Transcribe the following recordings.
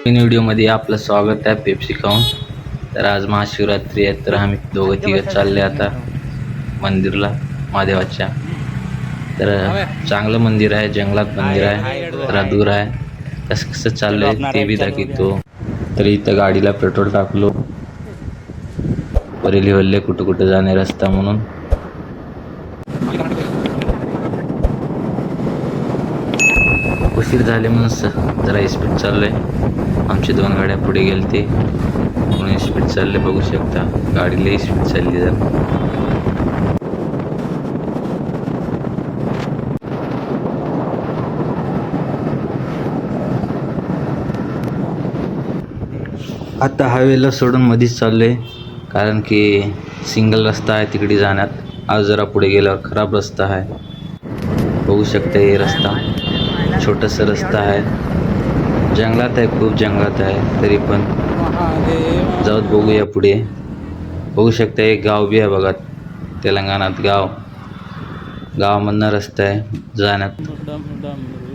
नवीन व्हिडिओमध्ये आपलं स्वागत आहे. पेप्सी खाऊन. तर आज महाशिवरात्री आहे, तर आम्ही दोघं तिघं चालले आता मंदिरला महादेवाच्या. तर चांगलं मंदिर आहे, जंगलात मंदिर आहे, जरा दूर आहे. कसं कसं चाललंय ते बी दाखवतो. तर इथं गाडीला पेट्रोल टाकलो. बरेली वल्ले कुठं कुठं जाणे रस्ता म्हणून. उशीर झाले म्हणून जरा स्पीड चाललंय. आमची 2 गाड्या पुढे गेलते म्हणून स्पीड चालले. बघू शकता गाडी लई स्पीड चालली जरा. आता हायवेला सोडून मध्येच चाललोय, कारण की सिंगल रस्ता आहे तिकडे जाण्यात. आज जरा पुढे गेल्यावर खराब रस्ता आहे. बघू शकता हे रस्ता छोटासा रस्ता आहे, जंगलात आहे, खूप जंगलात आहे. तरी पण जाऊत बघूया पुढे. बघू शकता एक गाव बी आहे बघा, तेलंगणात गावामधनं रस्ता आहे जाण्यात.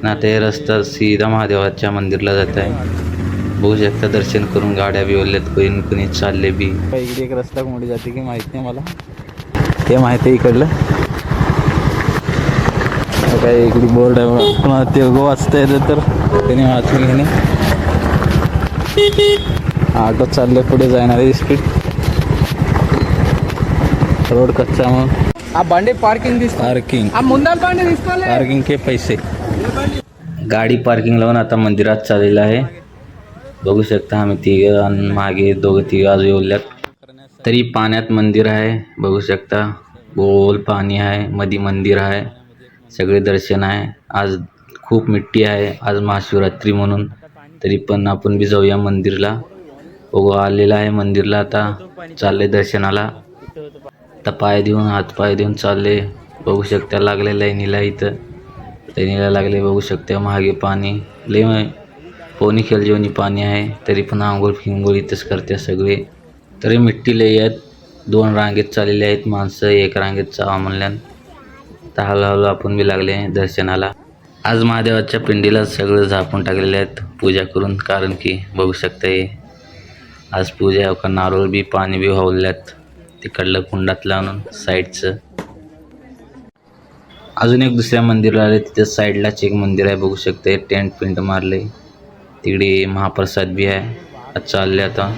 ना ते रस्ता सीधा महादेवाच्या मंदिरला जात आहे. बघू शकता दर्शन करून गाड्या बी ओरल्यात, कोणी कोणी चालले बी. इकडे एक रस्ता कोणती जाते की माहीत नाही मला, ते माहिती आहे इकडलं काय. इकडे बोर्ड आहे पुन्हा ते वाचता येतं तर त्याने वाचून घेणे. ऑटो चालले पुढे जाणारे स्पीड. रोड कच्चा मग पार्किंग के पैसे. गाडी पार्किंग लावून आता मंदिरात चाललेलं आहे. बघू शकता आम्ही तिघं आणि मागे दोघं तिघं आज येवल्यात. तरी पाण्यात मंदिर आहे. बघू शकता गोल पाणी आहे, मध्ये मंदिर आहे, सगळे दर्शन आहे. आज खूप मिट्टी आहे, आज महाशिवरात्री म्हणून. तरी पण आपण बी जाऊया मंदिरला. बघू आलेला आहे मंदिरला, आता चालले दर्शनाला. आता पाय देऊन हातपाय देऊन चालले. बघू शकता लागले लाईनीला, इथं लाईनीला लागले. बघू शकता मागे पाणी लय पोनी खेळजेवणी पाणी आहे. तरी पण आंघोळ फिंगोळ इथंच करते सगळे. तरी मिट्टी लई आहेत. 2 रांगेत चाललेले आहेत माणसं, 1 रांगेत चावा म्हणल्यान. तर हळूहळू आपण बी लागले दर्शनाला. आज महादेवाच्या पिंडीला सगळं झापून टाकलेले आहेत पूजा करून, कारण की बघू शकता हे आज पूजा आहे. नारळ बी पाणी बी वाहवल्यात तिकडलं कुंडात लावून साईडचं. अजून एक दुसऱ्या मंदिरला आले, तिथे साईडलाच एक मंदिर आहे. बघू शकता टेंट पिंट मारले. तिकडे महाप्रसाद बी आहे. चालले आता.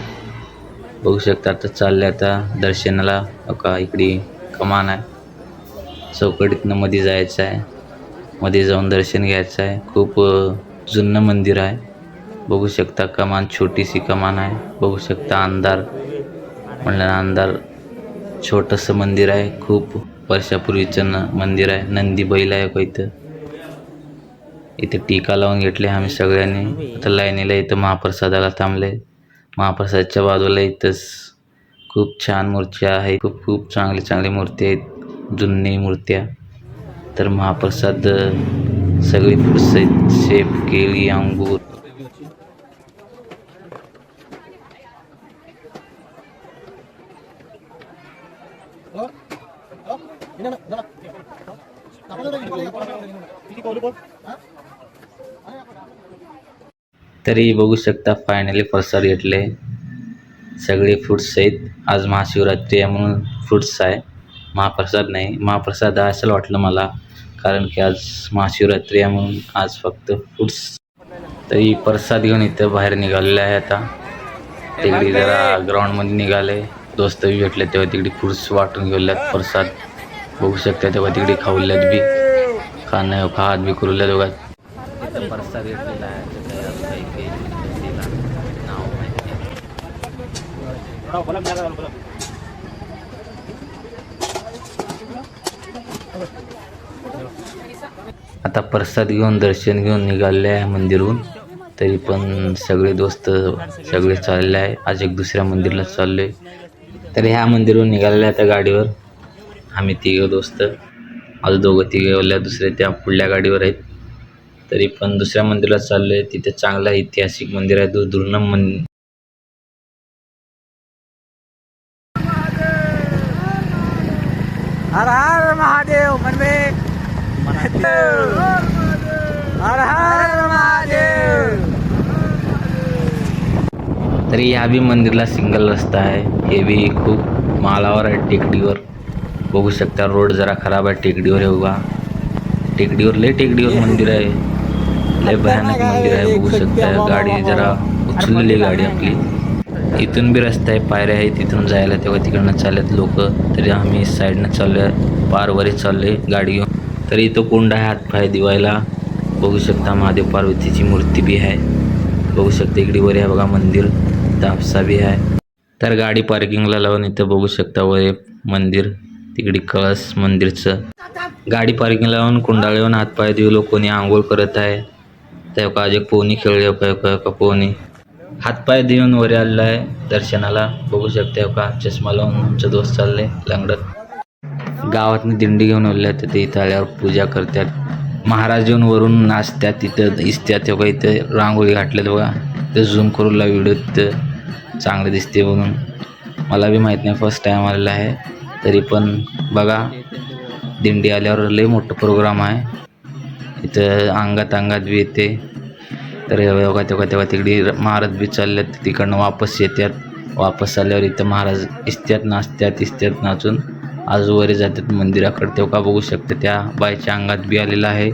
बघू शकता आता चालले आता दर्शनाला. का इकडे कमान आहे, चौकटीतनं मध्ये जायचं आहे. मध्ये जाऊन दर्शन घ्यायचं आहे. खूप जुनं मंदिर आहे. बघू शकता कमान छोटीशी कमान आहे. बघू शकता अंधार म्हणलं अंधार. छोटंसं मंदिर आहे, खूप वर्षापूर्वीचं मंदिर आहे. नंदी बैल आहे का इथं. इथे टीका लावून घेतले आम्ही सगळ्यांनी. आता लाईनीला इथं महाप्रसादाला थांबले. महाप्रसादच्या बाजूला इथंच खूप छान मूर्त्या आहे. खूप चांगली मूर्ती आहेत, जुनी मूर्त्या. तर महाप्रसाद सगळी फ्रुट्स आहेत, सेब, केळी, अंगूर. तरी बघू शकता फायनली प्रसाद घेतले. सगळे फ्रुट्स आहेत. आज महाशिवरात्री आहे म्हणून फ्रुट्स आहे, महाप्रसाद नाही. महाप्रसाद असं वाटलं मला, कारण की आज महाशिवरात्री आहे म्हणून आज फक्त फ्रुट्स. तरी प्रसाद घेऊन इथं बाहेर निघालेलं आहे. आता तिकडे जरा ग्राउंडमध्ये निघाले. दोस्त बी भेटले तेव्हा तिकडे फ्रुट्स वाटून घेऊल्यात प्रसाद. बघू शकता तेव्हा तिकडे खाऊल्यात बी, खाणं हात बी करूल्यात बघा. इथं प्रसाद घेतलेला आहे. आता प्रसाद घेऊन दर्शन घेऊन निघाले आहे मंदिरहून. तरी पण सगळे दोस्त सगळे चालले आहे. आज एक दुसऱ्या मंदिरला चाललोय. तर ह्या मंदिरहून निघालेल्या आता गाडीवर आम्ही तिघं दोस्त. आज दोघं तिघं दुसऱ्या त्या पुढल्या गाडीवर आहेत. तरी पण दुसऱ्या मंदिरला चाललोय. तिथे चांगलं ऐतिहासिक मंदिर आहे, दुर्नम मंदिर. हर हर महादेव मनवे. हर हर महादेव. तरी ह्या बी मंदिरला सिंगल रस्ता आहे. हे बी खूप मालावर आहे, टेकडीवर. बघू शकता रोड जरा खराब आहे टेकडीवर आहे उभा. टेकडीवर मंदिर आहे. लय भयानक मंदिर आहे. बघू शकता गाडी जरा उचललेली गाडी आपली. इथून बी रस्ता आहे, पायऱ्या आहे तिथून जायला. तेव्हा तिकडनं चालत लोक. तरी आम्ही साईडनं चाललोय, पारवरी चाललोय गाडी घेऊन. तरी इथं कुंड आहे हातपाय दिवायला. बघू शकता महादेव पार्वतीची मूर्ती बी आहे. बघू शकता इकडे वर आहे बघा मंदिर. तापसा बी आहे. तर गाडी पार्किंगला लावून इथं बघू शकता वर मंदिर. तिकडे कळस मंदिरचं. गाडी पार्किंगला लावून कुंडाळ येऊन हातपाय देऊ कोणी आंघोळ करत आहे. तेव्हा आज एक पोहणी खेळले का पोहणी. हातपाय देऊन वर आलेला आहे दर्शनाला. बघू शकता का चष्मा लावून आमचे दोस्त चालले लंगडत. गावातनं दिंडी घेऊन आले तर ते इथं आल्यावर पूजा करतात. महाराज येऊन वरून नाचतात तिथं दिसतात. तेव्हा इथं रांगोळी घातल्यात बघा. ते झूम करूला व्हिडिओ तिथं चांगलं दिसते म्हणून. मला बी माहीत नाही, फर्स्ट टाईम आलेला आहे. तरी पण बघा दिंडी आल्यावर लय मोठं प्रोग्राम आहे इथं. अंगात बी येते. तर तेव्हा तिकडे महाराज बी चालल्यात. तिकडनं वापस येतात. वापस आल्यावर इथं महाराज इस्त्यात नाचून आजूवरी जातात मंदिराकडे. तेव्हा बघू शकता त्या बाईच्या अंगात बी आलेला आहे.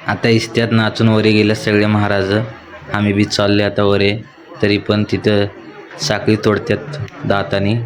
आता इस्त्यात नाचून वरे गेले सगळे महाराज. आम्ही बी चालले आता वरे. तरी पण तिथं साखळी तोडतात दातानी.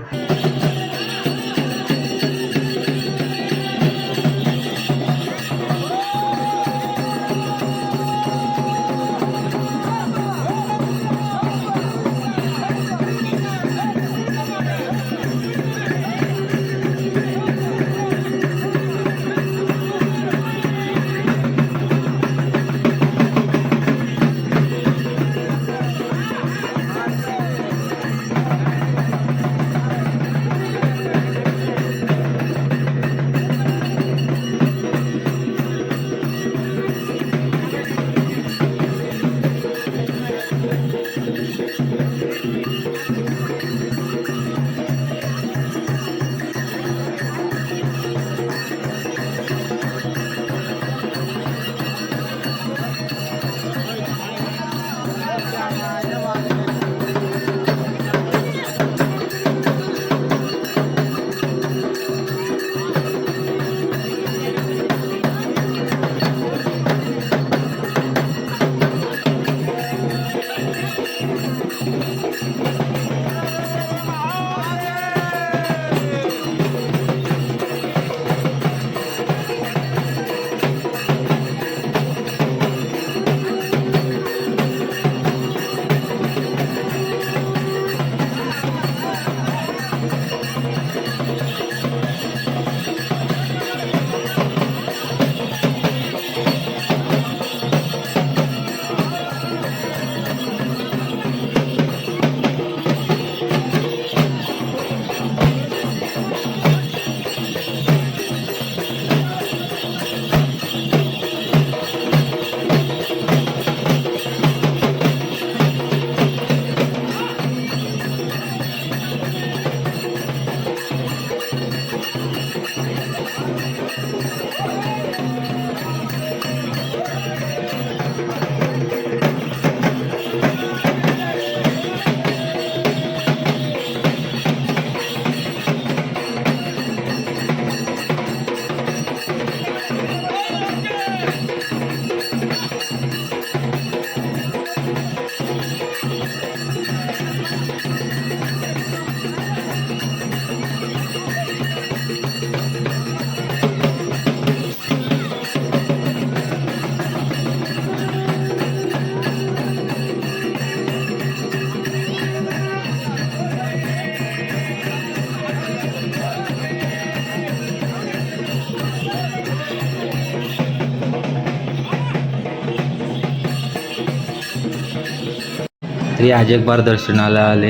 तरी आज एक बार दर्शनाला आले.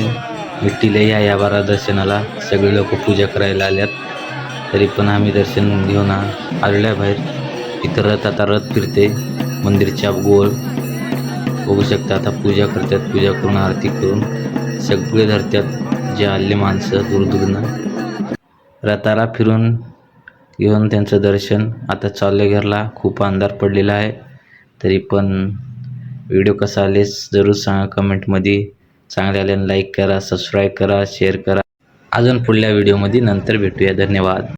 विठ्ठीला या बारा दर्शनाला सगळे लोक पूजा करायला आल्यात. तरी पण आम्ही दर्शन घेऊन आलेलो आहे बाहेर. इथं रथ आता रथ फिरते मंदिरच्या गोल. बघू शकता आता पूजा करतात. पूजा करून आरती करून सगळे धरतात जे आले माणसं दूरदूरनं. रथाला फिरून घेऊन त्यांचं दर्शन आता चालले घरला. खूप अंधार पडलेला आहे. तरी पण व्हिडिओ कसा आलेस जरूर सांगा कमेंटमध्ये. चांगले आल्यानं लाईक करा, सबस्क्राईब करा, शेअर करा. अजून पुढल्या व्हिडिओमध्ये नंतर भेटूया. धन्यवाद.